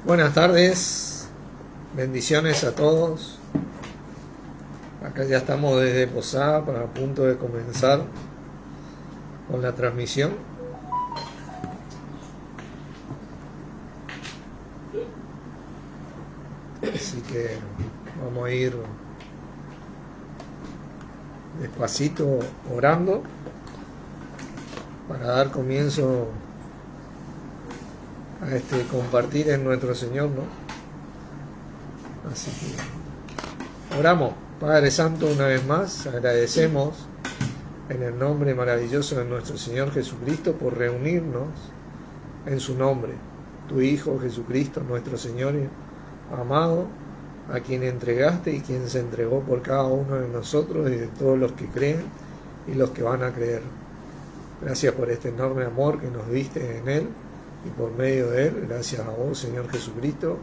Buenas tardes, bendiciones a todos. Acá ya estamos desde Posada para a punto de comenzar con la transmisión. Así que vamos a ir despacito orando para dar comienzo a este compartir en nuestro Señor, ¿no? Así que oramos. Padre Santo, una vez más agradecemos en el nombre maravilloso de nuestro Señor Jesucristo por reunirnos en su nombre, tu Hijo Jesucristo, nuestro Señor amado, a quien entregaste y quien se entregó por cada uno de nosotros y de todos los que creen y los que van a creer. Gracias por este enorme amor que nos diste en Él y por medio de Él. Gracias a vos, Señor Jesucristo,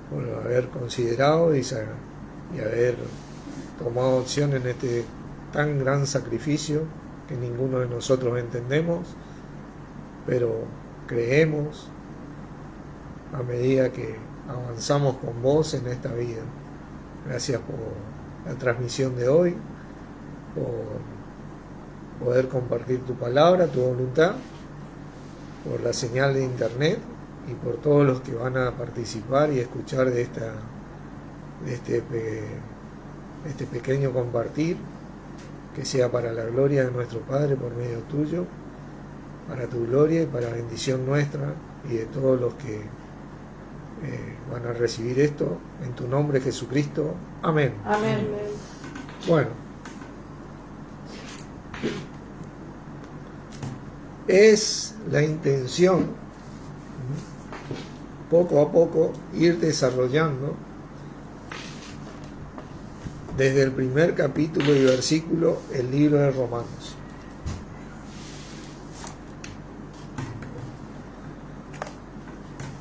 por haber considerado y haber tomado opción en este tan gran sacrificio que ninguno de nosotros entendemos, pero creemos a medida que avanzamos con vos en esta vida. Gracias por la transmisión de hoy, por poder compartir tu palabra, tu voluntad, por la señal de internet y por todos los que van a participar y escuchar de este pequeño compartir, que sea para la gloria de nuestro Padre por medio tuyo, para tu gloria y para la bendición nuestra y de todos los que van a recibir esto en tu nombre, Jesucristo. Amén. Amén. Bueno, es la intención poco a poco ir desarrollando desde el primer capítulo y versículo el libro de Romanos.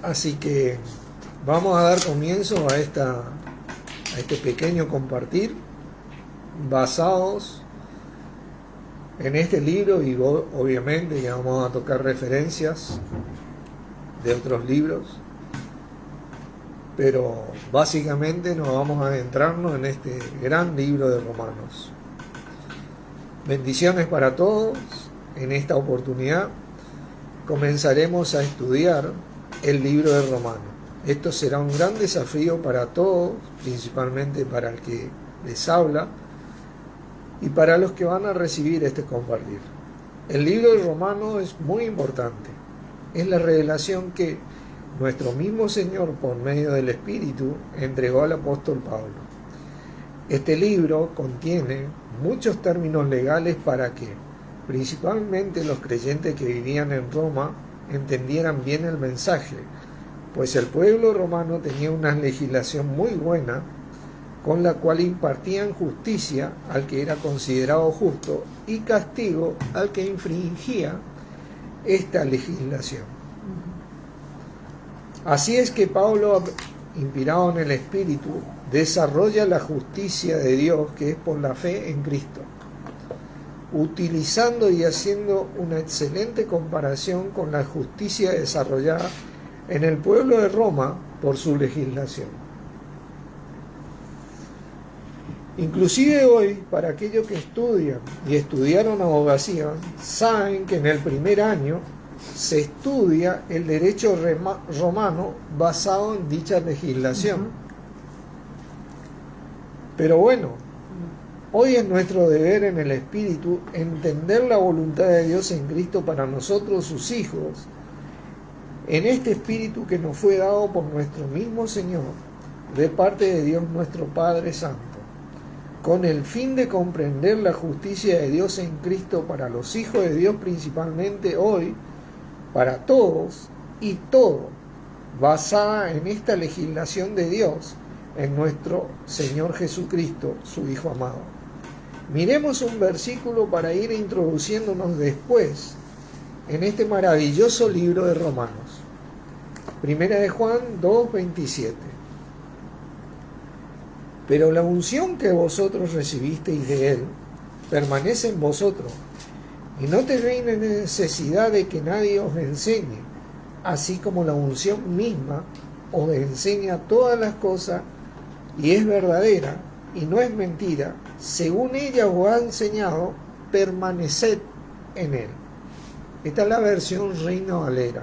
Así que vamos a dar comienzo a este pequeño compartir basados en este libro, y obviamente ya vamos a tocar referencias de otros libros, pero básicamente nos vamos a adentrarnos en este gran libro de Romanos. Bendiciones para todos. En esta oportunidad comenzaremos a estudiar el libro de Romanos. Esto será un gran desafío para todos, principalmente para el que les habla y para los que van a recibir este compartir. El libro de Romanos es muy importante. Es la revelación que nuestro mismo Señor, por medio del Espíritu, entregó al apóstol Pablo. Este libro contiene muchos términos legales para que, principalmente los creyentes que vivían en Roma, entendieran bien el mensaje, pues el pueblo romano tenía una legislación muy buena, con la cual impartían justicia al que era considerado justo y castigo al que infringía esta legislación. Así es que Pablo, inspirado en el Espíritu, desarrolla la justicia de Dios que es por la fe en Cristo, utilizando y haciendo una excelente comparación con la justicia desarrollada en el pueblo de Roma por su legislación. Inclusive hoy, para aquellos que estudian y estudiaron abogacía, saben que en el primer año se estudia el derecho romano basado en dicha legislación. Pero bueno, hoy es nuestro deber en el Espíritu entender la voluntad de Dios en Cristo para nosotros, sus hijos, en este Espíritu que nos fue dado por nuestro mismo Señor, de parte de Dios nuestro Padre Santo, con el fin de comprender la justicia de Dios en Cristo para los hijos de Dios, principalmente hoy, para todos y todo, basada en esta legislación de Dios en nuestro Señor Jesucristo, su Hijo amado. Miremos un versículo para ir introduciéndonos después en este maravilloso libro de Romanos. Primera de Juan 2:27. Pero la unción que vosotros recibisteis de Él permanece en vosotros, y no tenéis necesidad de que nadie os enseñe, así como la unción misma os enseña todas las cosas y es verdadera y no es mentira, según ella os ha enseñado, permaneced en él. Esta es la versión Reina Valera.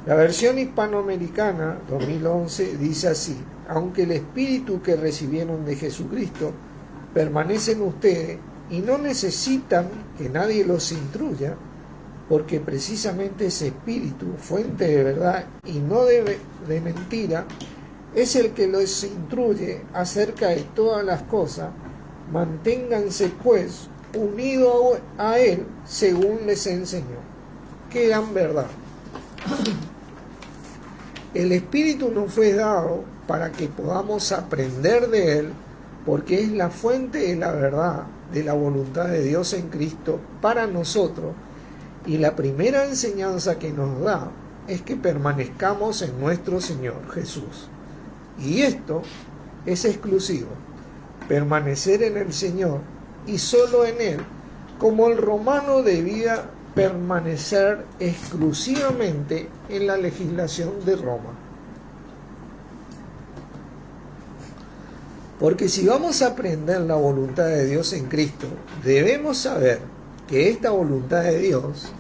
La versión hispanoamericana 2011 dice así: aunque el Espíritu que recibieron de Jesucristo permanece en ustedes y no necesitan que nadie los instruya, porque precisamente ese Espíritu, fuente de verdad y no de mentira, es el que los instruye acerca de todas las cosas. Manténganse pues unidos a Él según les enseñó. Qué gran verdad. El Espíritu nos fue dado para que podamos aprender de Él, porque es la fuente de la verdad, de la voluntad de Dios en Cristo para nosotros. Y la primera enseñanza que nos da es que permanezcamos en nuestro Señor Jesús. Y esto es exclusivo, permanecer en el Señor y solo en Él, como el romano debía permanecer exclusivamente en la legislación de Roma. Porque si vamos a aprender la voluntad de Dios en Cristo, debemos saber que esta voluntad de Dios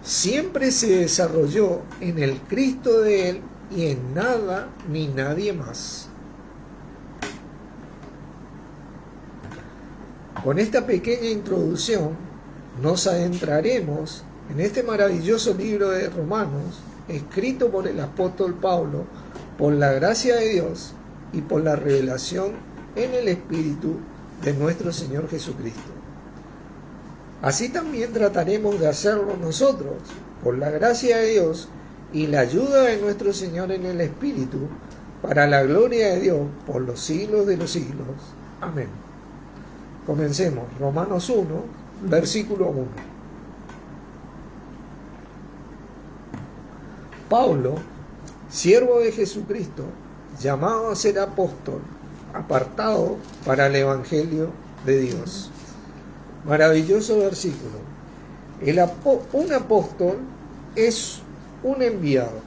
siempre se desarrolló en el Cristo de Él y en nada ni nadie más. Con esta pequeña introducción nos adentraremos en este maravilloso libro de Romanos, escrito por el apóstol Pablo, por la gracia de Dios y por la revelación en el Espíritu de nuestro Señor Jesucristo. Así también trataremos de hacerlo nosotros, por la gracia de Dios y la ayuda de nuestro Señor en el Espíritu, para la gloria de Dios por los siglos de los siglos. Amén. Comencemos. Romanos 1, versículo 1. Pablo, siervo de Jesucristo, llamado a ser apóstol, apartado para el Evangelio de Dios. Maravilloso versículo. Un apóstol es un enviado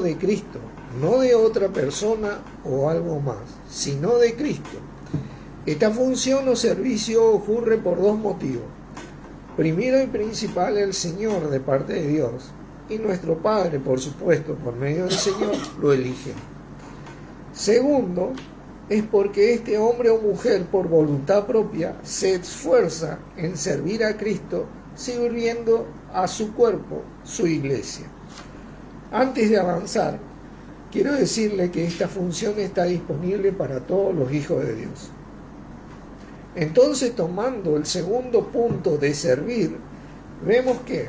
de Cristo, no de otra persona o algo más, sino de Cristo. Esta función o servicio ocurre por dos motivos. Primero y principal, el Señor de parte de Dios, y nuestro Padre, por supuesto, por medio del Señor, lo elige. Segundo, es porque este hombre o mujer, por voluntad propia, se esfuerza en servir a Cristo, sirviendo a su cuerpo, su iglesia. Antes de avanzar, quiero decirle que esta función está disponible para todos los hijos de Dios. Entonces, tomando el segundo punto de servir, vemos que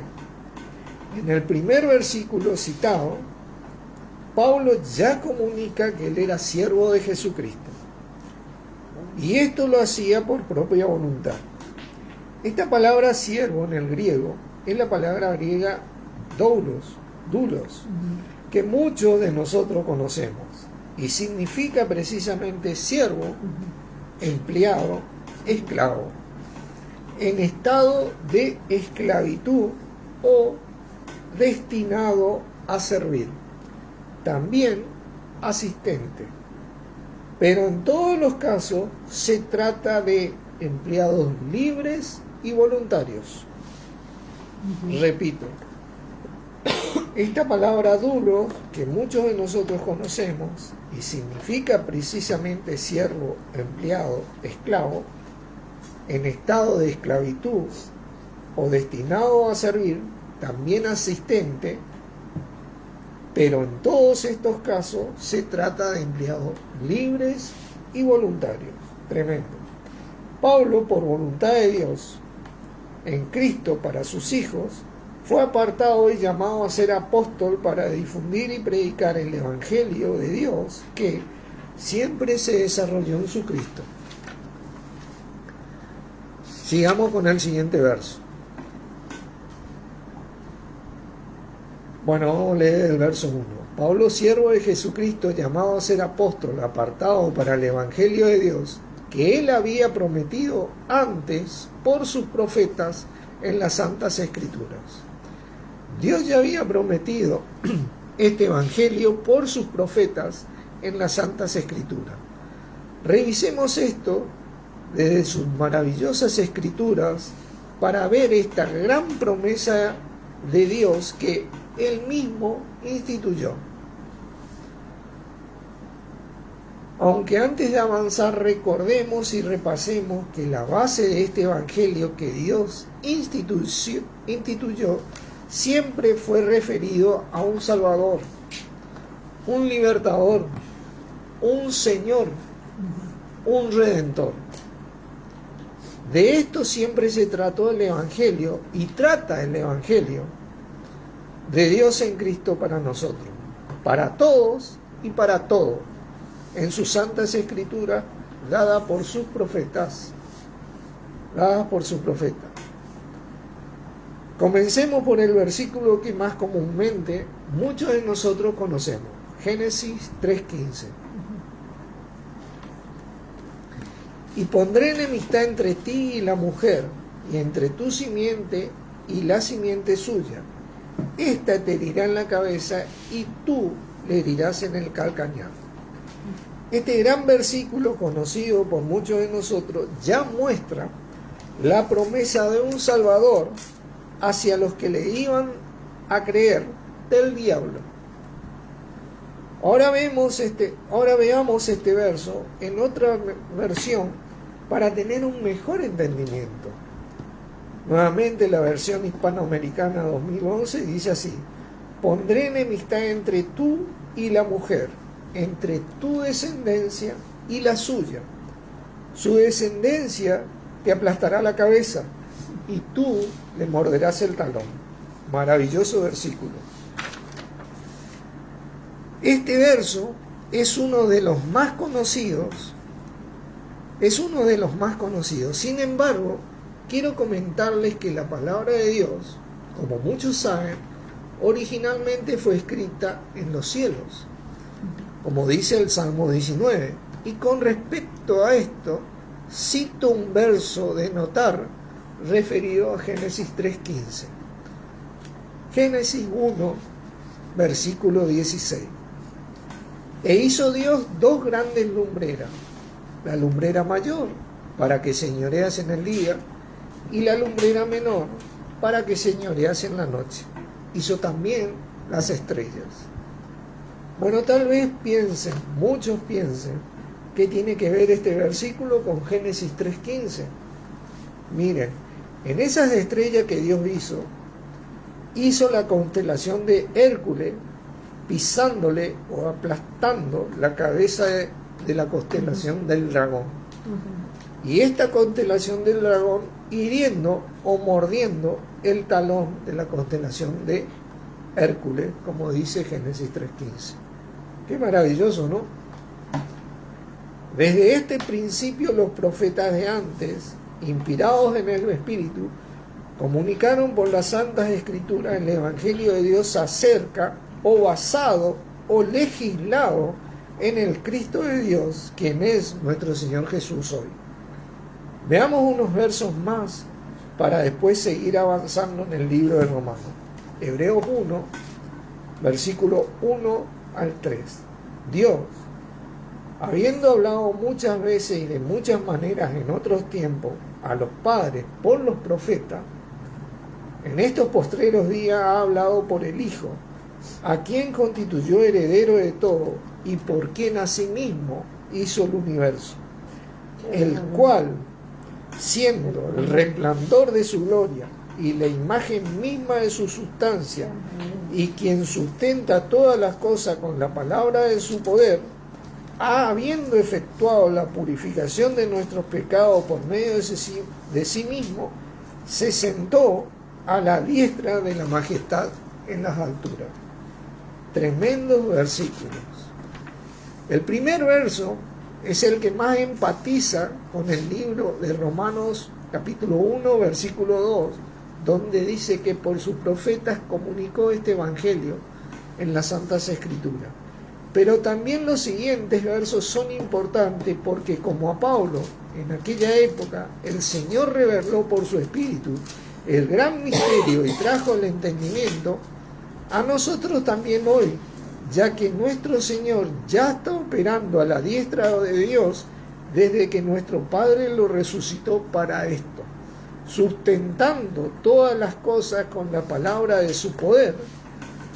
en el primer versículo citado, Pablo ya comunica que él era siervo de Jesucristo. Y esto lo hacía por propia voluntad. Esta palabra siervo en el griego es la palabra griega doulos, que muchos de nosotros conocemos. Y significa precisamente siervo, empleado, esclavo, en estado de esclavitud o destinado a servir. También asistente. Pero en todos los casos se trata de empleados libres y voluntarios. Repito, esta palabra doulos, que muchos de nosotros conocemos y significa precisamente siervo, empleado, esclavo, en estado de esclavitud o destinado a servir, también asistente, pero en todos estos casos se trata de empleados libres y voluntarios. Tremendo. Pablo, por voluntad de Dios, en Cristo para sus hijos, fue apartado y llamado a ser apóstol para difundir y predicar el Evangelio de Dios que siempre se desarrolló en su Cristo. Sigamos con el siguiente verso. Bueno, vamos a leer el verso 1. Pablo, siervo de Jesucristo, llamado a ser apóstol, apartado para el Evangelio de Dios, que él había prometido antes por sus profetas en las Santas Escrituras. Dios ya había prometido este evangelio por sus profetas en las Santas Escrituras. Revisemos esto desde sus maravillosas Escrituras para ver esta gran promesa de Dios que Él mismo instituyó. Aunque antes de avanzar recordemos y repasemos que la base de este evangelio que Dios instituyó siempre fue referido a un Salvador, un libertador, un Señor, un Redentor. De esto siempre se trató el Evangelio y trata el Evangelio de Dios en Cristo para nosotros, para todos y para todo, en sus santas escrituras dadas por sus profetas. Comencemos por el versículo que más comúnmente muchos de nosotros conocemos, Génesis 3:15. Y pondré enemistad entre ti y la mujer, y entre tu simiente y la simiente suya. Esta te herirá en la cabeza, y tú le herirás en el calcañar. Este gran versículo, conocido por muchos de nosotros, ya muestra la promesa de un Salvador hacia los que le iban a creer del diablo. Ahora veamos este verso en otra versión para tener un mejor entendimiento. Nuevamente la versión hispanoamericana 2011 dice así: pondré enemistad entre tú y la mujer, entre tu descendencia y la suya. Su descendencia te aplastará la cabeza y tú le morderás el talón. Maravilloso versículo. Este verso es uno de los más conocidos. Sin embargo, quiero comentarles que la palabra de Dios, como muchos saben, originalmente fue escrita en los cielos, como dice el Salmo 19. Y con respecto a esto, cito un verso de notar referido a Génesis 3:15. Génesis 1, versículo 16. E hizo Dios dos grandes lumbreras, la lumbrera mayor para que señoreas en el día y la lumbrera menor para que señoreas en la noche. Hizo también las estrellas. Bueno, tal vez muchos piensen, ¿qué tiene que ver este versículo con Génesis 3:15? Miren, en esas estrellas que Dios hizo la constelación de Hércules, pisándole o aplastando la cabeza de la constelación del dragón. Y esta constelación del dragón hiriendo o mordiendo el talón de la constelación de Hércules, como dice Génesis 3:15. Qué maravilloso, ¿no? Desde este principio los profetas de antes, inspirados en el Espíritu, comunicaron por las Santas Escrituras el Evangelio de Dios acerca o basado o legislado en el Cristo de Dios, quien es nuestro Señor Jesús hoy. Veamos unos versos más para después seguir avanzando en el libro de Romanos. Hebreos 1, versículo 1 al 3. Dios, habiendo hablado muchas veces y de muchas maneras en otros tiempos a los padres por los profetas, en estos postreros días ha hablado por el Hijo, a quien constituyó heredero de todo y por quien asimismo hizo el universo, el cual, siendo el resplandor de su gloria y la imagen misma de su sustancia, y quien sustenta todas las cosas con la palabra de su poder, habiendo efectuado la purificación de nuestros pecados por medio de sí mismo, se sentó a la diestra de la majestad en las alturas. Tremendos versículos. El primer verso es el que más empatiza con el libro de Romanos capítulo 1, versículo 2, donde dice que por sus profetas comunicó este evangelio en las Santas Escrituras. Pero también los siguientes versos son importantes porque, como a Pablo en aquella época el Señor reveló por su Espíritu el gran misterio y trajo el entendimiento, a nosotros también hoy, ya que nuestro Señor ya está operando a la diestra de Dios desde que nuestro Padre lo resucitó para esto, sustentando todas las cosas con la palabra de su poder,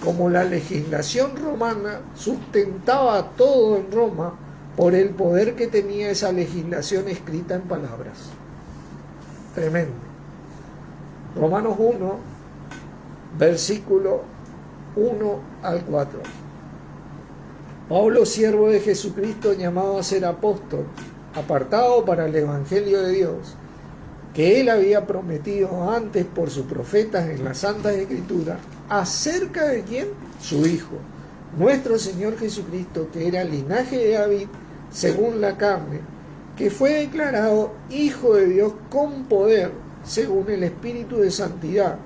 como la legislación romana sustentaba todo en Roma por el poder que tenía esa legislación escrita en palabras. Tremendo. Romanos 1, versículo 1 al 4. Pablo, siervo de Jesucristo, llamado a ser apóstol, apartado para el Evangelio de Dios, que él había prometido antes por sus profetas en las Santas Escrituras, acerca de quién, su Hijo, nuestro Señor Jesucristo, que era linaje de David, según la carne, que fue declarado Hijo de Dios con poder, según el Espíritu de Santidad,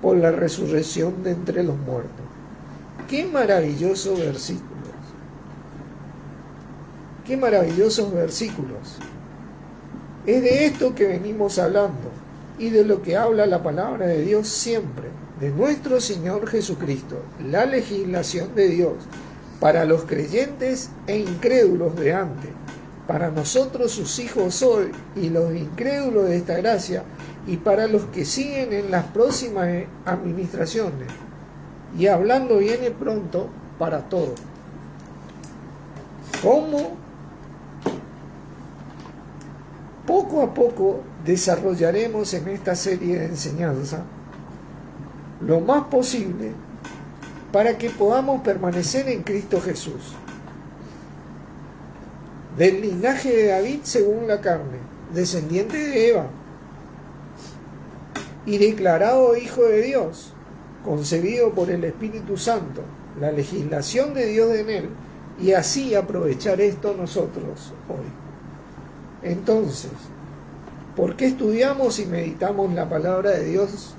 por la resurrección de entre los muertos. ¡Qué maravillosos versículos! ¡Qué maravillosos versículos! Es de esto que venimos hablando y de lo que habla la palabra de Dios siempre, de nuestro Señor Jesucristo, la legislación de Dios para los creyentes e incrédulos de antes, para nosotros sus hijos hoy y los incrédulos de esta gracia, y para los que siguen en las próximas administraciones, y hablando viene pronto para todos. ¿Cómo? Poco a poco desarrollaremos en esta serie de enseñanza lo más posible para que podamos permanecer en Cristo Jesús, del linaje de David según la carne, descendiente de Eva, y declarado Hijo de Dios, concebido por el Espíritu Santo, la legislación de Dios en él, y así aprovechar esto nosotros hoy. Entonces, ¿por qué estudiamos y meditamos la palabra de Dios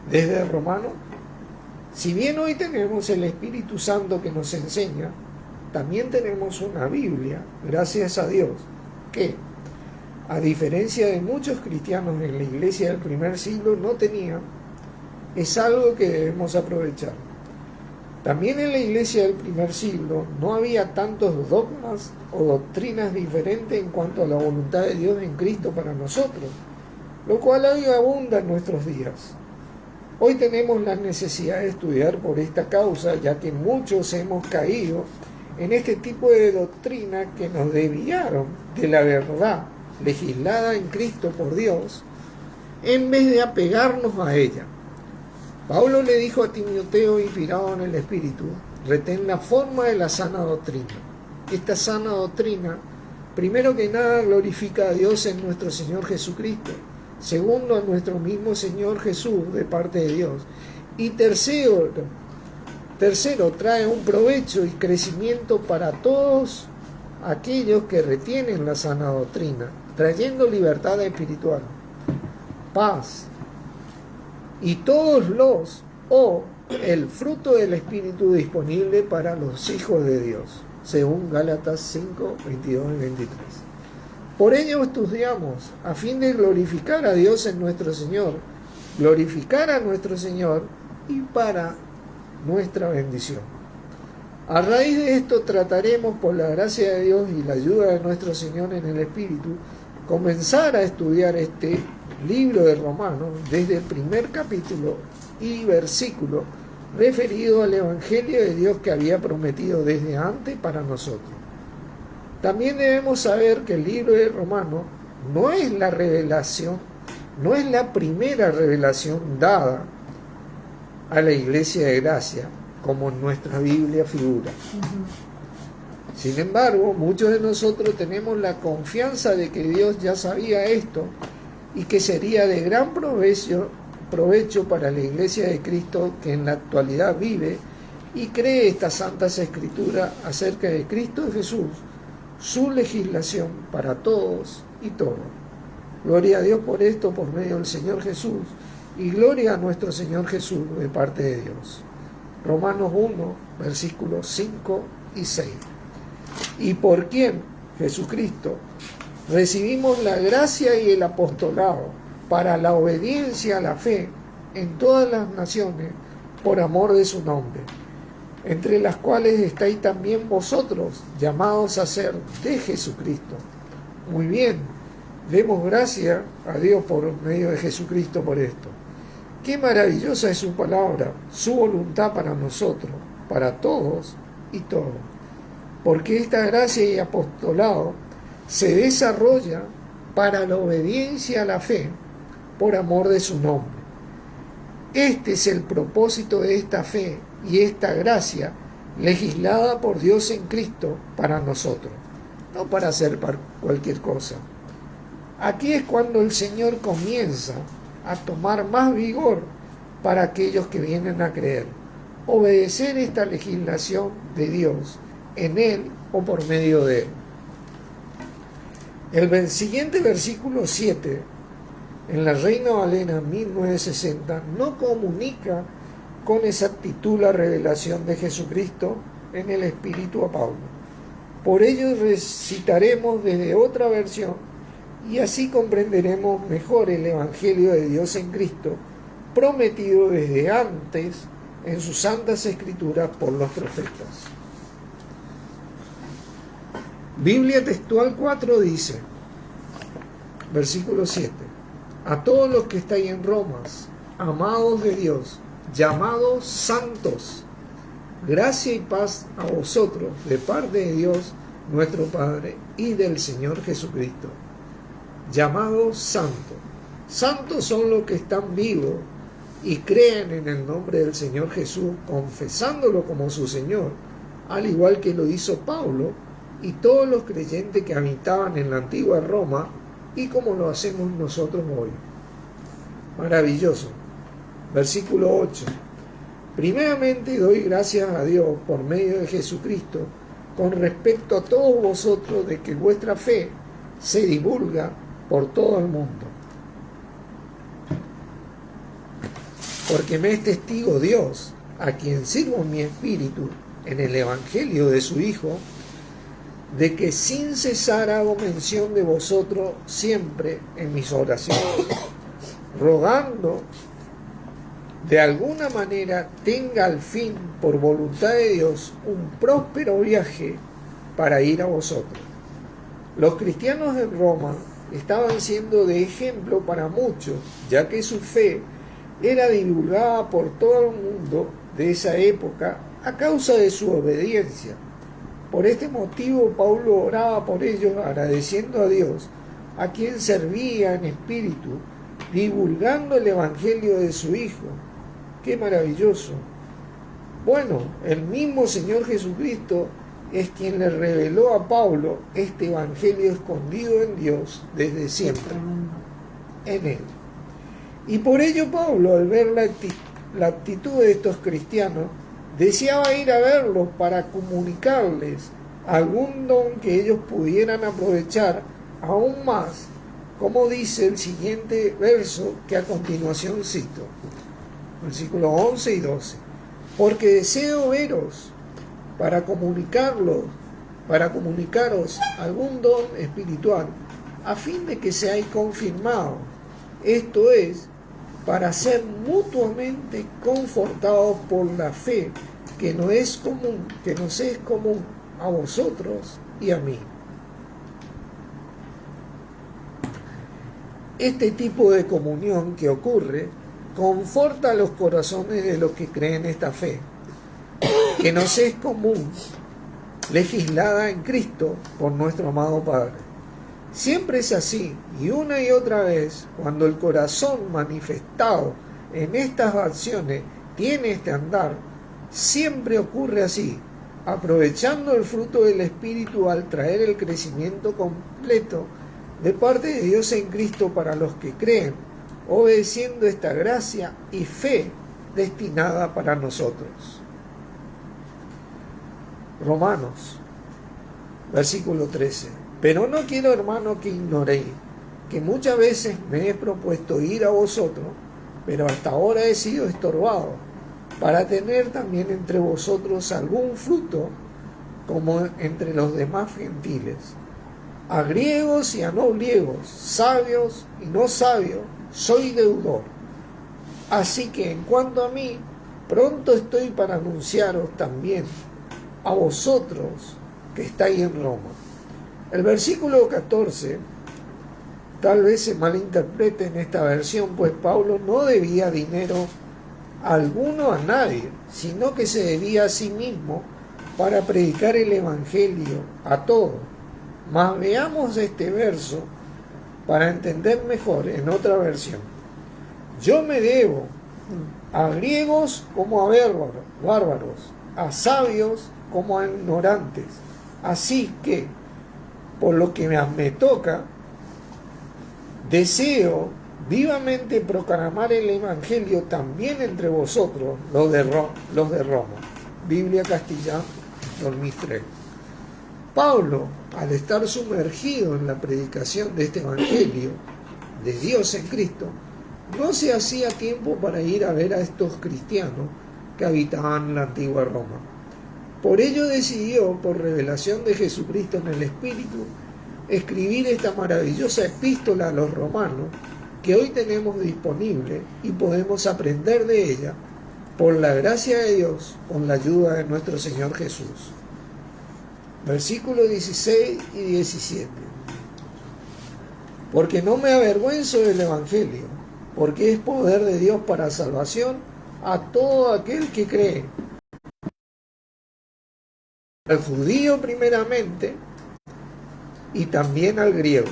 desde Romanos? Si bien hoy tenemos el Espíritu Santo que nos enseña, también tenemos una Biblia, gracias a Dios, que, a diferencia de muchos cristianos en la iglesia del primer siglo, no tenían. Es algo que debemos aprovechar. También en la iglesia del primer siglo no había tantos dogmas o doctrinas diferentes en cuanto a la voluntad de Dios en Cristo para nosotros, lo cual hoy abunda en nuestros días. Hoy tenemos la necesidad de estudiar por esta causa, ya que muchos hemos caído en este tipo de doctrina que nos desviaron de la verdad legislada en Cristo por Dios, en vez de apegarnos a ella. Pablo le dijo a Timoteo, inspirado en el Espíritu, retén la forma de la sana doctrina. Esta sana doctrina, primero que nada, glorifica a Dios en nuestro Señor Jesucristo, segundo, a nuestro mismo Señor Jesús de parte de Dios, y tercero, trae un provecho y crecimiento para todos aquellos que retienen la sana doctrina, trayendo libertad espiritual, paz, y todos el fruto del Espíritu disponible para los hijos de Dios, según Gálatas 5, 22 y 23. Por ello estudiamos, a fin de glorificar a Dios en nuestro Señor, glorificar a nuestro Señor y para nuestra bendición. A raíz de esto trataremos, por la gracia de Dios y la ayuda de nuestro Señor en el Espíritu, comenzar a estudiar este libro de Romanos desde el primer capítulo y versículo referido al Evangelio de Dios que había prometido desde antes para nosotros. También debemos saber que el libro de Romanos no es la revelación, no es la primera revelación dada a la Iglesia de Gracia, como en nuestra Biblia figura. Sin embargo, muchos de nosotros tenemos la confianza de que Dios ya sabía esto y que sería de gran provecho para la Iglesia de Cristo que en la actualidad vive y cree estas santas escrituras acerca de Cristo Jesús, su legislación para todos y todo. Gloria a Dios por esto, por medio del Señor Jesús, y gloria a nuestro Señor Jesús de parte de Dios. Romanos 1, versículos 5 y 6. Y por quien, Jesucristo, recibimos la gracia y el apostolado para la obediencia a la fe en todas las naciones por amor de su nombre, entre las cuales estáis también vosotros, llamados a ser de Jesucristo. Muy bien, demos gracias a Dios por medio de Jesucristo por esto. Qué maravillosa es su palabra, su voluntad para nosotros, para todos y todo. Porque esta gracia y apostolado se desarrolla para la obediencia a la fe por amor de su nombre. Este es el propósito de esta fe y esta gracia legislada por Dios en Cristo para nosotros, no para hacer cualquier cosa. Aquí es cuando el Señor comienza a tomar más vigor para aquellos que vienen a creer, obedecer esta legislación de Dios en Él o por medio de Él. El siguiente versículo 7, en la Reina Valera 1960, no comunica con exactitud la revelación de Jesucristo en el Espíritu a Pablo. Por ello recitaremos desde otra versión y así comprenderemos mejor el Evangelio de Dios en Cristo, prometido desde antes en sus santas escrituras por los profetas. Biblia Textual 4 dice, versículo 7, a todos los que estáis en Roma, amados de Dios, llamados santos, gracia y paz a vosotros de parte de Dios nuestro Padre y del Señor Jesucristo. Llamados santos. Santos son los que están vivos y creen en el nombre del Señor Jesús, confesándolo como su Señor, al igual que lo hizo Pablo y todos los creyentes que habitaban en la antigua Roma, y como lo hacemos nosotros hoy. Maravilloso. Versículo 8. Primeramente doy gracias a Dios por medio de Jesucristo con respecto a todos vosotros, de que vuestra fe se divulga por todo el mundo. Porque me es testigo Dios, a quien sirvo en mi espíritu en el Evangelio de su Hijo, de que sin cesar hago mención de vosotros siempre en mis oraciones, rogando de alguna manera tenga al fin, por voluntad de Dios, un próspero viaje para ir a vosotros. Los cristianos de Roma estaban siendo de ejemplo para muchos, ya que su fe era divulgada por todo el mundo de esa época a causa de su obediencia. Por este motivo Pablo oraba por ellos, agradeciendo a Dios, a quien servía en espíritu, divulgando el Evangelio de su Hijo. ¡Qué maravilloso! Bueno, el mismo Señor Jesucristo es quien le reveló a Pablo este Evangelio escondido en Dios desde siempre, en Él. Y por ello Pablo, al ver la actitud de estos cristianos, deseaba ir a verlos para comunicarles algún don que ellos pudieran aprovechar aún más, como dice el siguiente verso que a continuación cito, versículos 11 y 12. Porque deseo veros para comunicaros algún don espiritual, a fin de que seáis confirmados, esto es, para ser mutuamente confortados por la fe que nos es común a vosotros y a mí. Este tipo de comunión que ocurre conforta los corazones de los que creen esta fe, que nos es común, legislada en Cristo por nuestro amado Padre. Siempre es así, y una y otra vez, cuando el corazón manifestado en estas acciones tiene este andar, siempre ocurre así, aprovechando el fruto del Espíritu al traer el crecimiento completo de parte de Dios en Cristo para los que creen, obedeciendo esta gracia y fe destinada para nosotros. Romanos, versículo 13. Pero no quiero, hermano, que ignoréis que muchas veces me he propuesto ir a vosotros, pero hasta ahora he sido estorbado, para tener también entre vosotros algún fruto, como entre los demás gentiles, a griegos y a no griegos, sabios y no sabios, soy deudor. Así que en cuanto a mí, pronto estoy para anunciaros también a vosotros que estáis en Roma. El versículo 14 tal vez se malinterprete en esta versión, pues Pablo no debía dinero alguno a nadie, sino que se debía a sí mismo para predicar el Evangelio a todos. Mas veamos este verso para entender mejor en otra versión. Yo me debo a griegos como a bárbaros, a sabios como a ignorantes. Así que, por lo que me toca, deseo vivamente proclamar el Evangelio también entre vosotros, los de Roma. Biblia Castellana 2003. Pablo, al estar sumergido en la predicación de este Evangelio de Dios en Cristo, no se hacía tiempo para ir a ver a estos cristianos que habitaban en la antigua Roma. Por ello decidió, por revelación de Jesucristo en el Espíritu, escribir esta maravillosa epístola a los romanos que hoy tenemos disponible y podemos aprender de ella por la gracia de Dios con la ayuda de nuestro Señor Jesús. Versículos 16 y 17. Porque no me avergüenzo del Evangelio, porque es poder de Dios para salvación a todo aquel que cree. Al judío primeramente y también al griego.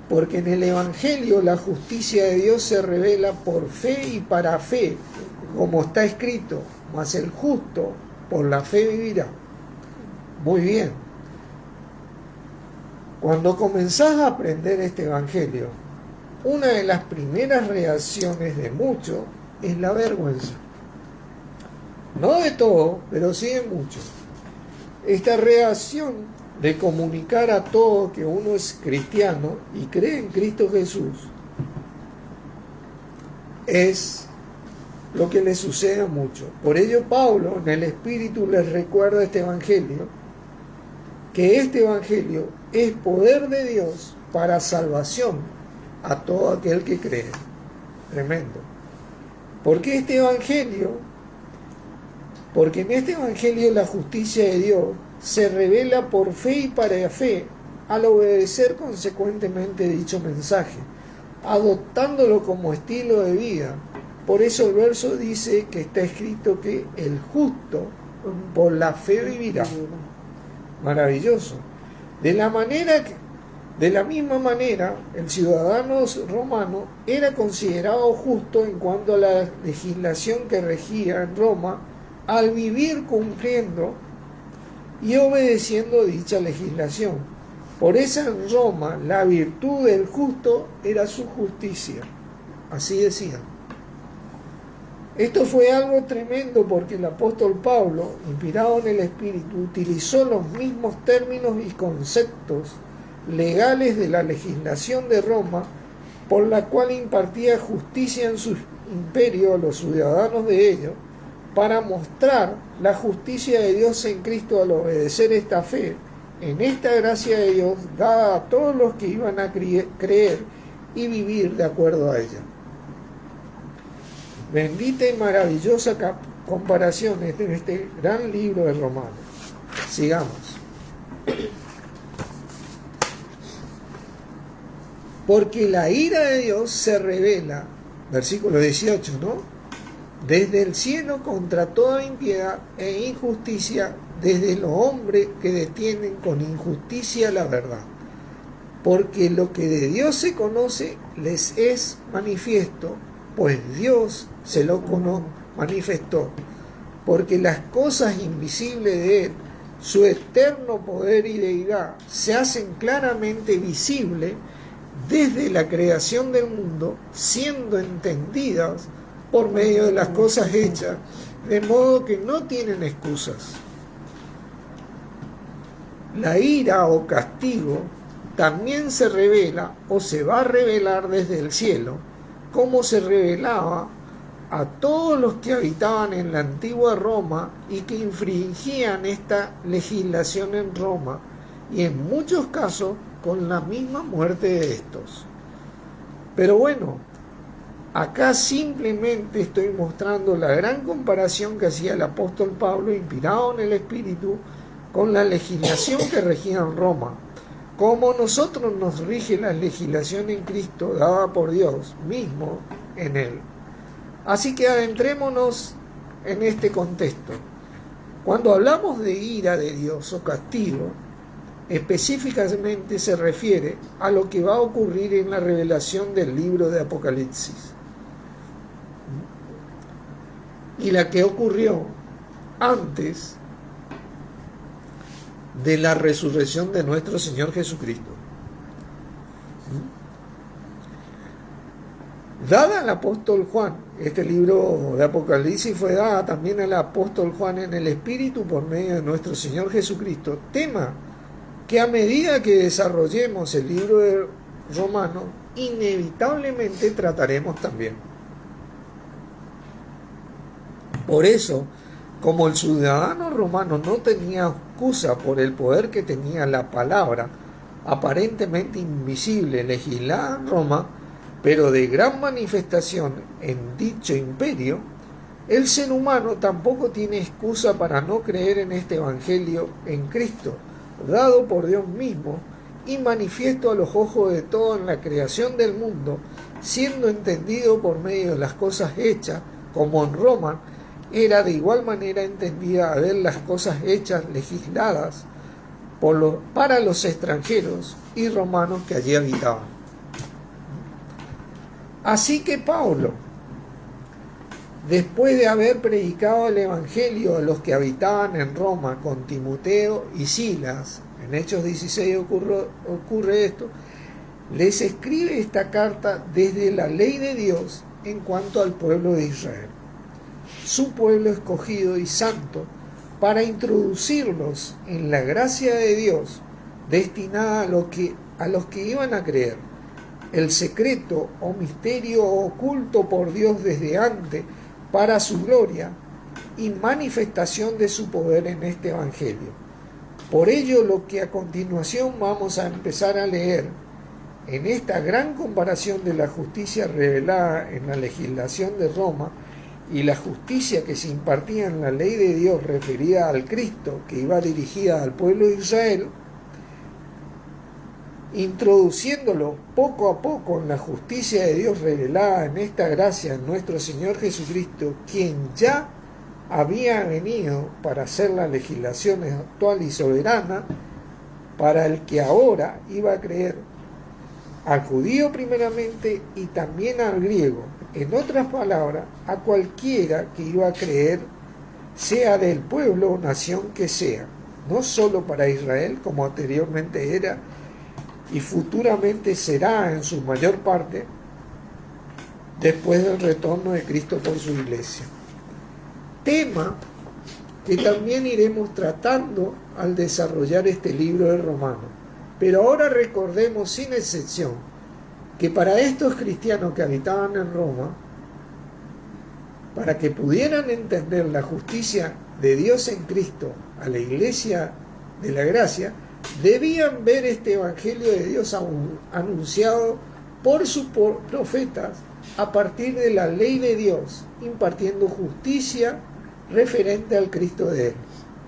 Porque en el Evangelio la justicia de Dios se revela por fe y para fe, como está escrito, mas el justo por la fe vivirá. Muy bien. Cuando comenzás a aprender este Evangelio, una de las primeras reacciones de muchos es la vergüenza. No de todo, pero sí de muchos. Esta reacción de comunicar a todos que uno es cristiano y cree en Cristo Jesús es lo que le sucede a muchos. Por ello Pablo en el Espíritu les recuerda este Evangelio, que este Evangelio es poder de Dios para salvación a todo aquel que cree. Tremendo. Porque en este Evangelio la justicia de Dios se revela por fe y para fe al obedecer consecuentemente dicho mensaje, adoptándolo como estilo de vida. Por eso el verso dice que está escrito que el justo por la fe vivirá. Maravilloso. De la misma manera, el ciudadano romano era considerado justo en cuanto a la legislación que regía en Roma, al vivir cumpliendo y obedeciendo dicha legislación. Por eso en Roma la virtud del justo era su justicia. Así decían. Esto fue algo tremendo porque el apóstol Pablo, inspirado en el Espíritu, utilizó los mismos términos y conceptos legales de la legislación de Roma, por la cual impartía justicia en su imperio a los ciudadanos de ellos, para mostrar la justicia de Dios en Cristo al obedecer esta fe, en esta gracia de Dios dada a todos los que iban a creer y vivir de acuerdo a ella. Bendita y maravillosa comparación en este gran libro de Romanos. Sigamos. Porque la ira de Dios se revela, versículo 18, ¿no?, desde el cielo contra toda impiedad e injusticia, desde los hombres que detienen con injusticia la verdad. Porque lo que de Dios se conoce les es manifiesto, pues Dios se lo manifestó. Porque las cosas invisibles de Él, su eterno poder y deidad, se hacen claramente visibles desde la creación del mundo, siendo entendidas por medio de las cosas hechas, de modo que no tienen excusas. La ira o castigo también se revela o se va a revelar desde el cielo, como se revelaba a todos los que habitaban en la antigua Roma y que infringían esta legislación en Roma, y en muchos casos con la misma muerte de estos. Pero bueno, acá simplemente estoy mostrando la gran comparación que hacía el apóstol Pablo, inspirado en el Espíritu, con la legislación que regía en Roma. Como nosotros nos rige la legislación en Cristo, dada por Dios mismo en Él. Así que adentrémonos en este contexto. Cuando hablamos de ira de Dios o castigo, específicamente se refiere a lo que va a ocurrir en la revelación del libro de Apocalipsis y la que ocurrió antes de la resurrección de nuestro Señor Jesucristo. Dada al apóstol Juan, este libro de Apocalipsis fue dada también al apóstol Juan en el Espíritu por medio de nuestro Señor Jesucristo, tema que a medida que desarrollemos el libro de Romanos, inevitablemente trataremos también. Por eso, como el ciudadano romano no tenía excusa por el poder que tenía la palabra, aparentemente invisible, legislada en Roma, pero de gran manifestación en dicho imperio, el ser humano tampoco tiene excusa para no creer en este evangelio en Cristo, dado por Dios mismo y manifiesto a los ojos de todos en la creación del mundo, siendo entendido por medio de las cosas hechas, como en Roma era de igual manera entendida a ver las cosas hechas legisladas para los extranjeros y romanos que allí habitaban. Así que Pablo, después de haber predicado el evangelio a los que habitaban en Roma con Timoteo y Silas, en Hechos 16 ocurre esto, les escribe esta carta desde la ley de Dios en cuanto al pueblo de Israel, su pueblo escogido y santo, para introducirlos en la gracia de Dios destinada a los que iban a creer, el secreto o misterio oculto por Dios desde antes para su gloria y manifestación de su poder en este evangelio. Por ello, lo que a continuación vamos a empezar a leer en esta gran comparación de la justicia revelada en la legislación de Roma y la justicia que se impartía en la ley de Dios referida al Cristo que iba dirigida al pueblo de Israel, introduciéndolo poco a poco en la justicia de Dios revelada en esta gracia en nuestro Señor Jesucristo, quien ya había venido para hacer la legislación actual y soberana para el que ahora iba a creer, al judío primeramente y también al griego, en otras palabras, a cualquiera que iba a creer, sea del pueblo o nación que sea, no solo para Israel como anteriormente era y futuramente será en su mayor parte después del retorno de Cristo por su iglesia. Tema que también iremos tratando al desarrollar este libro de Romanos. Pero ahora recordemos sin excepción que para estos cristianos que habitaban en Roma, para que pudieran entender la justicia de Dios en Cristo a la iglesia de la gracia, debían ver este evangelio de Dios anunciado por sus profetas a partir de la ley de Dios, impartiendo justicia referente al Cristo de Él,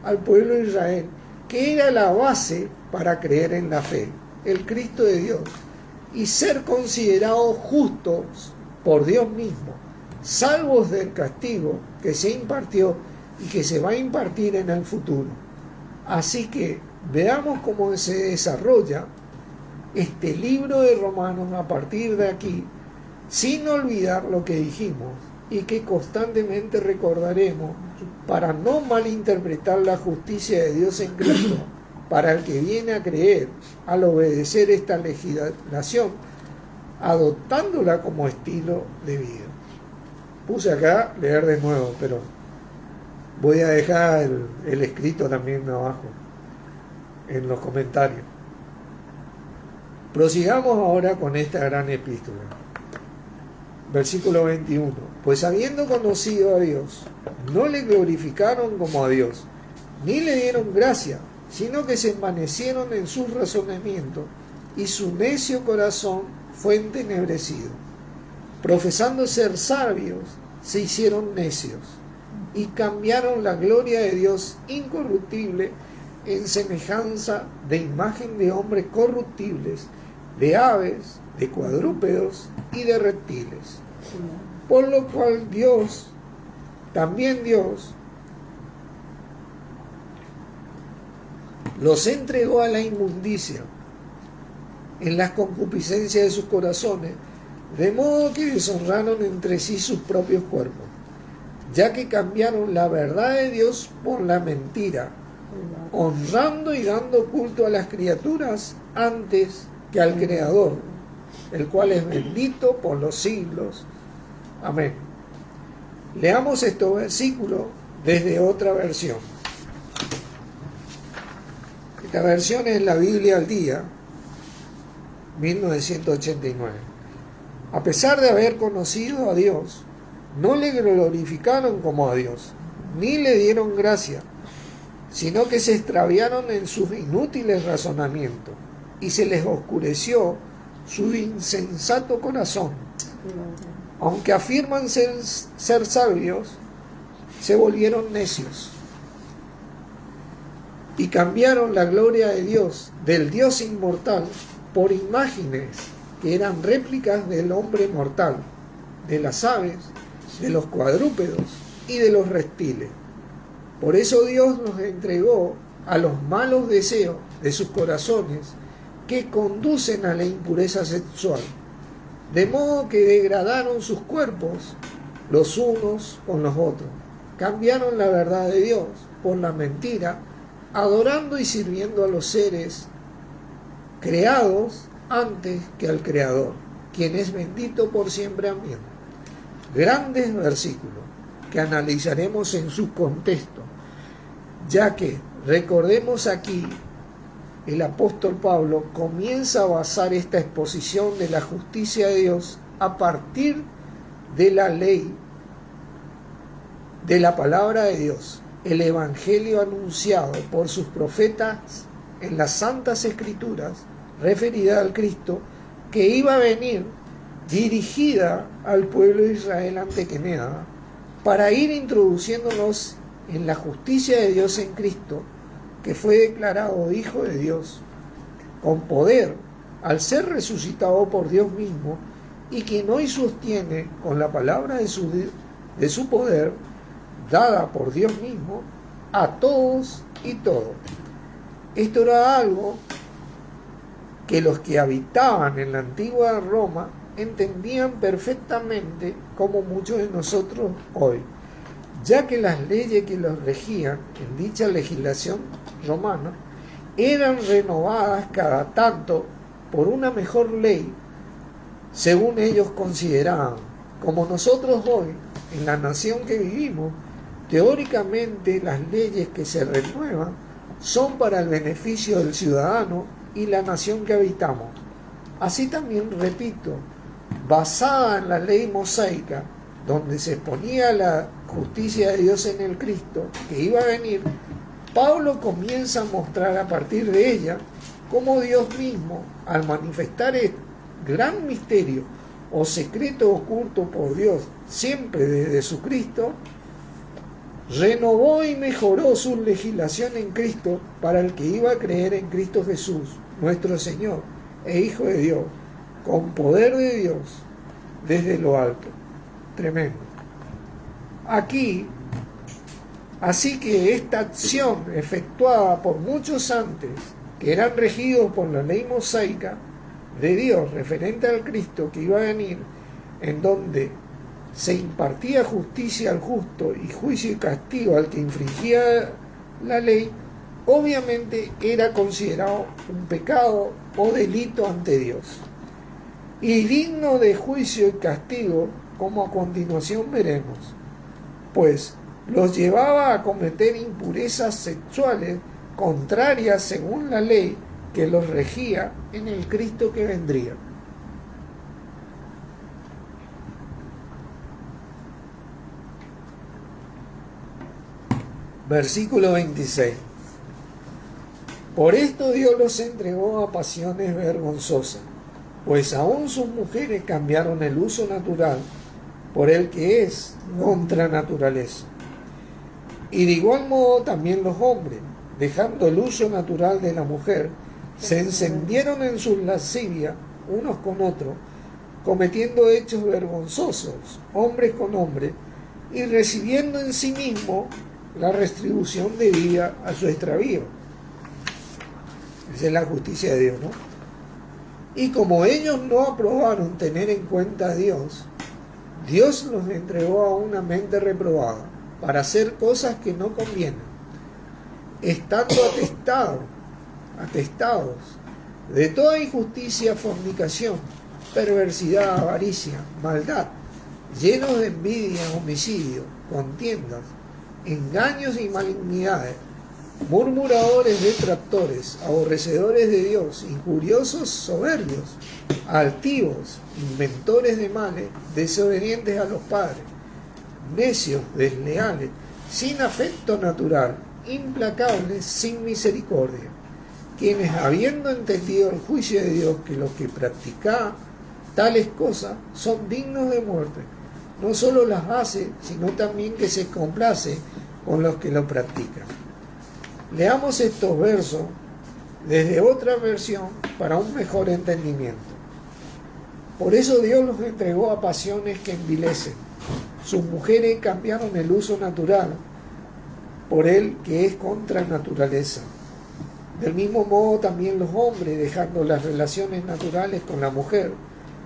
al pueblo de Israel, que era la base para creer en la fe, el Cristo de Dios, y ser considerados justos por Dios mismo, salvos del castigo que se impartió y que se va a impartir en el futuro. Así que veamos cómo se desarrolla este libro de Romanos a partir de aquí, sin olvidar lo que dijimos y que constantemente recordaremos para no malinterpretar la justicia de Dios en Cristo para el que viene a creer al obedecer esta legislación, adoptándola como estilo de vida. Puse acá leer de nuevo, pero voy a dejar el escrito también abajo en los comentarios. Prosigamos ahora con esta gran epístola. Versículo 21. Pues habiendo conocido a Dios, no le glorificaron como a Dios, ni le dieron gracia, sino que se envanecieron en sus razonamientos, y su necio corazón fue entenebrecido. Profesando ser sabios, se hicieron necios y cambiaron la gloria de Dios incorruptible en semejanza de imagen de hombres corruptibles, de aves, de cuadrúpedos y de reptiles. Por lo cual también Dios, los entregó a la inmundicia en las concupiscencias de sus corazones, de modo que deshonraron entre sí sus propios cuerpos, ya que cambiaron la verdad de Dios por la mentira, honrando y dando culto a las criaturas antes que al Creador, el cual es bendito por los siglos. Amén. Leamos estos versículos desde otra versión. Esta versión es la Biblia al Día, 1989. A pesar de haber conocido a Dios, no le glorificaron como a Dios, ni le dieron gracia, sino que se extraviaron en sus inútiles razonamientos, y se les oscureció su insensato corazón. Aunque afirman ser sabios, se volvieron necios y cambiaron la gloria de Dios, del Dios inmortal, por imágenes que eran réplicas del hombre mortal, de las aves, de los cuadrúpedos y de los reptiles. Por eso Dios nos entregó a los malos deseos de sus corazones que conducen a la impureza sexual, de modo que degradaron sus cuerpos los unos con los otros, cambiaron la verdad de Dios por la mentira, adorando y sirviendo a los seres creados antes que al Creador, quien es bendito por siempre. Amén. Grandes versículos que analizaremos en su contexto, ya que, recordemos aquí, el apóstol Pablo comienza a basar esta exposición de la justicia de Dios a partir de la ley, de la palabra de Dios, el evangelio anunciado por sus profetas en las santas escrituras, referida al Cristo, que iba a venir, dirigida al pueblo de Israel ante que nada, para ir introduciéndonos en la justicia de Dios en Cristo, que fue declarado Hijo de Dios, con poder, al ser resucitado por Dios mismo, y quien hoy sostiene con la palabra de su poder, dada por Dios mismo, a todos y todo. Esto era algo que los que habitaban en la antigua Roma entendían perfectamente, como muchos de nosotros hoy, ya que las leyes que los regían en dicha legislación romana eran renovadas cada tanto por una mejor ley, según ellos consideraban. Como nosotros hoy, en la nación que vivimos, teóricamente las leyes que se renuevan son para el beneficio del ciudadano y la nación que habitamos. Así también, repito, basada en la ley mosaica, donde se exponía la justicia de Dios en el Cristo, que iba a venir, Pablo comienza a mostrar a partir de ella cómo Dios mismo, al manifestar el gran misterio o secreto oculto por Dios siempre desde su Cristo, renovó y mejoró su legislación en Cristo para el que iba a creer en Cristo Jesús, nuestro Señor e Hijo de Dios, con poder de Dios desde lo alto. Tremendo. Aquí, así que esta acción efectuada por muchos antes, que eran regidos por la ley mosaica de Dios referente al Cristo que iba a venir, en donde se impartía justicia al justo y juicio y castigo al que infringía la ley, obviamente era considerado un pecado o delito ante Dios y digno de juicio y castigo, como a continuación veremos, pues los llevaba a cometer impurezas sexuales contrarias según la ley que los regía en el Cristo que vendría. Versículo 26. Por esto Dios los entregó a pasiones vergonzosas, pues aún sus mujeres cambiaron el uso natural por el que es contra naturaleza. Y de igual modo también los hombres, dejando el uso natural de la mujer, se encendieron en sus lascivias unos con otros, cometiendo hechos vergonzosos, hombres con hombres, y recibiendo en sí mismo la retribución debida a su extravío. Esa es la justicia de Dios, ¿no? Y como ellos no aprobaron tener en cuenta a Dios, Dios los entregó a una mente reprobada para hacer cosas que no convienen, estando atestados de toda injusticia, fornicación, perversidad, avaricia, maldad, llenos de envidia, homicidio, contiendas, engaños y malignidades, murmuradores, detractores, aborrecedores de Dios, injuriosos, soberbios, altivos, inventores de males, desobedientes a los padres, necios, desleales, sin afecto natural, implacables, sin misericordia, quienes, habiendo entendido el juicio de Dios, que los que practican tales cosas son dignos de muerte, no solo las hace, sino también que se complace con los que lo practican. Leamos estos versos desde otra versión para un mejor entendimiento. Por eso Dios los entregó a pasiones que envilecen. Sus mujeres cambiaron el uso natural por el que es contra naturaleza. Del mismo modo también los hombres, dejando las relaciones naturales con la mujer,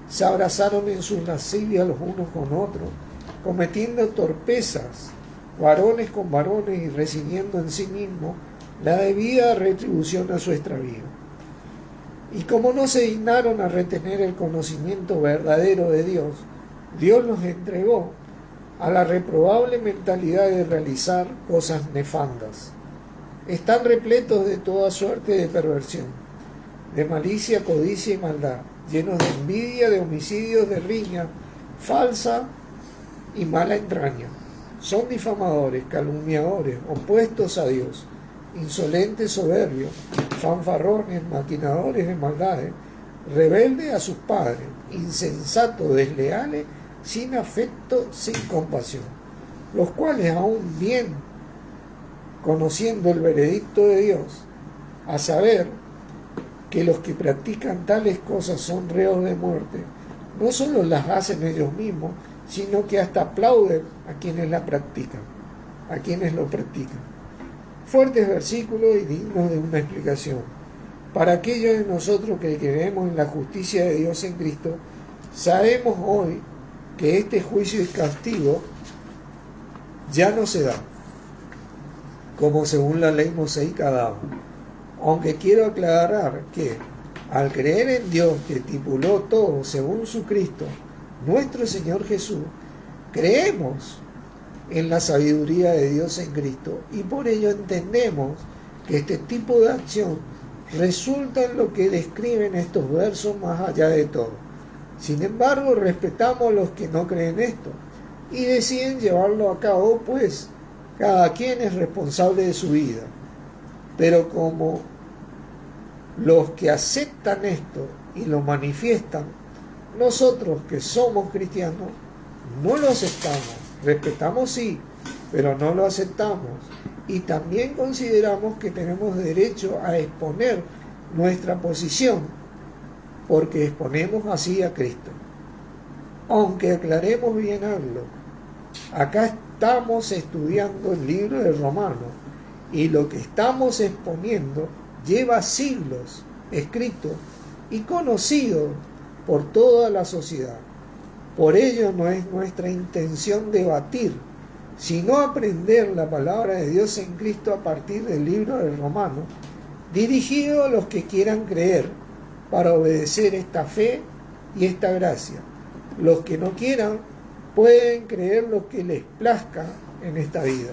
se abrazaron en sus lascivias los unos con otros, cometiendo torpezas, varones con varones, y recibiendo en sí mismos la debida retribución a su extravío. Y como no se dignaron a retener el conocimiento verdadero de Dios, Dios los entregó a la reprobable mentalidad de realizar cosas nefandas. Están repletos de toda suerte de perversión, de malicia, codicia y maldad, llenos de envidia, de homicidios, de riña, falsa y mala entraña. Son difamadores, calumniadores, opuestos a Dios, insolentes, soberbios, fanfarrones, maquinadores de maldades, rebeldes a sus padres, insensatos, desleales, sin afecto, sin compasión, los cuales aún bien conociendo el veredicto de Dios, a saber que los que practican tales cosas son reos de muerte, no solo las hacen ellos mismos, sino que hasta aplauden a quienes la practican, a quienes lo practican. Fuertes versículos y dignos de una explicación. Para aquellos de nosotros que creemos en la justicia de Dios en Cristo, sabemos hoy que este juicio y castigo ya no se da, como según la ley mosaica daba. Aunque quiero aclarar que, al creer en Dios que estipuló todo según su Cristo, nuestro Señor Jesús, creemos en la sabiduría de Dios en Cristo, y por ello entendemos que este tipo de acción resulta en lo que describen estos versos más allá de todo. Sin embargo, respetamos a los que no creen esto y deciden llevarlo a cabo, pues cada quien es responsable de su vida. Pero como los que aceptan esto y lo manifiestan, nosotros que somos cristianos no lo aceptamos. Respetamos sí, pero no lo aceptamos. Y también consideramos que tenemos derecho a exponer nuestra posición, porque exponemos así a Cristo. Aunque aclaremos bien algo, acá estamos estudiando el libro de Romanos, y lo que estamos exponiendo lleva siglos escrito y conocido por toda la sociedad. Por ello no es nuestra intención debatir, sino aprender la palabra de Dios en Cristo a partir del libro de Romanos, dirigido a los que quieran creer para obedecer esta fe y esta gracia. Los que no quieran pueden creer lo que les plazca en esta vida.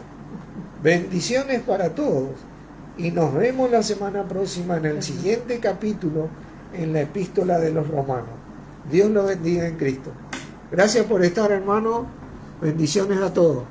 Bendiciones para todos y nos vemos la semana próxima en el siguiente capítulo en la epístola de los Romanos. Dios los bendiga en Cristo. Gracias por estar, hermano. Bendiciones a todos.